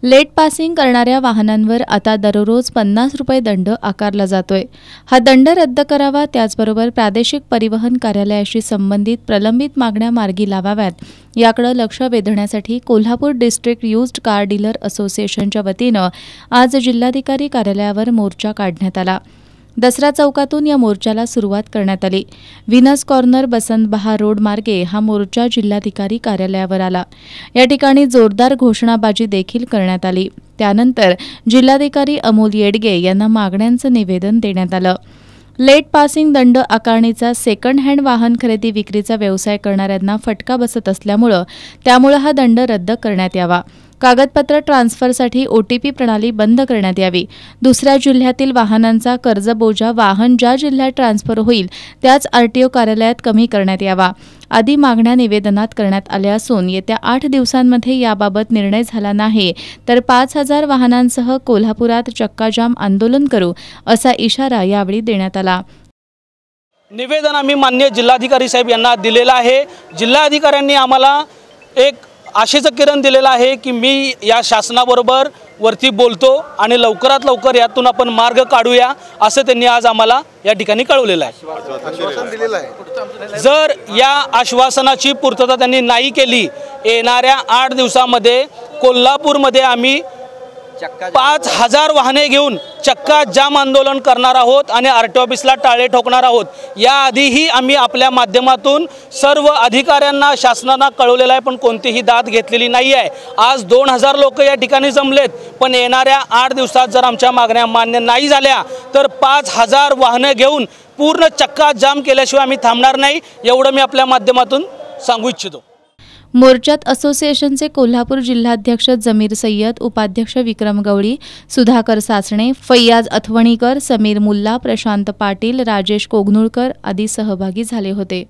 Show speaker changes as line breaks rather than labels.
Late passing करणाऱ्या वाहनांवर आता दररोज 50 रुपये दंड आकारला जातोय। हा दंड रद्द करावा, त्याचबरोबर प्रादेशिक परिवहन कार्यालयाशी संबंधित प्रलंबित मागण्या मार्गी लावाव्यात याकडे लक्ष वेधण्यासाठी Kolhapur district used car dealer असोसिएशनच्या वतीनं आज जिल्हाधिकारी कार्यालयावर मोर्चा काढण्यात आला। दसरा चौकातून या मोर्चाला सुरुवात करण्यात आली। व्हीनस कॉर्नर बसंत बहार रोड मार्गे हा मोर्चा जिल्हाधिकारी कार्यालयावर आला। या ठिकाणी जोरदार घोषणाबाजी देखील करण्यात आली। त्यानंतर जिल्हाधिकारी अमोल येडगे यांना मागण्यांचं निवेदन देण्यात आलं। लेट पासिंग दंड आकारणीचा सेकंड हँड वाहन खरेदी विक्रीचा व्यवसाय करणाऱ्यांना फटका बसत असल्यामुळे हा दंड रद्द करण्यात यावा। कागदपत्र ट्रान्सफरसाठी OTP प्रणाली बंद करण्यात यावी। दुसऱ्या जिल्ह्यातील वाहनांचा कर्जबोजा वाहन ज्या जिल्ह्यात ट्रान्सफर होईल त्याच RTO कार्यालयात कमी करण्यात यावा आदी मागण्या निवेदनात करण्यात आल्या असून येत्या 8 दिवसांमध्ये याबाबत निर्णय झाला नाही तर 5000 वाहनांसह कोल्हापुरात चक्काजाम आंदोलन करू असा इशारा यावेळी देण्यात आला।
निवेदन आम्ही माननीय जिल्हाधिकारी साहेब यांना दिलेला आहे। जिल्हाधिकाऱ्यांनी आम्हाला एक आशेचं किरण दिलेलं आहे की मी या शासनाबरोबर वरती बोलतो आणि लवकरात लवकर यातून आपण मार्ग काढूया असं त्यांनी आज आम्हाला या ठिकाणी कळवलेलं आहे। जर या आश्वासनाची पूर्तता त्यांनी नाही केली, येणाऱ्या 8 दिवसामध्ये कोल्हापूरमध्ये आम्ही 5000 वाहने घेऊन चक्का जाम आंदोलन करणार आहोत आणि RTO ऑफिसला टाळे ठोकणार आहोत। याआधीही आम्ही आपल्या माध्यमातून सर्व अधिकाऱ्यांना शासनाला कळवलेलं आहे, पण कोणतीही दाद घेतलेली नाही आहे। आज 2000 लोक या ठिकाणी जमलेत, पण येणाऱ्या 8 दिवसात जर आमच्या मागण्या मान्य नाही झाल्या तर 5000 वाहने घेऊन पूर्ण चक्का जाम केल्याशिवाय आम्ही थांबणार नाही, एवढं मी आपल्या माध्यमातून सांगू इच्छितो।
मोर्चात असोसिएशनचे कोल्हापूर जिल्हाध्यक्ष जमीर सय्यद, उपाध्यक्ष विक्रम गवळी, सुधाकर सासणे, फैयाज अथवणीकर, समीर मुल्ला, प्रशांत पाटील, राजेश कोगनुळकर आदी सहभागी झाले होते।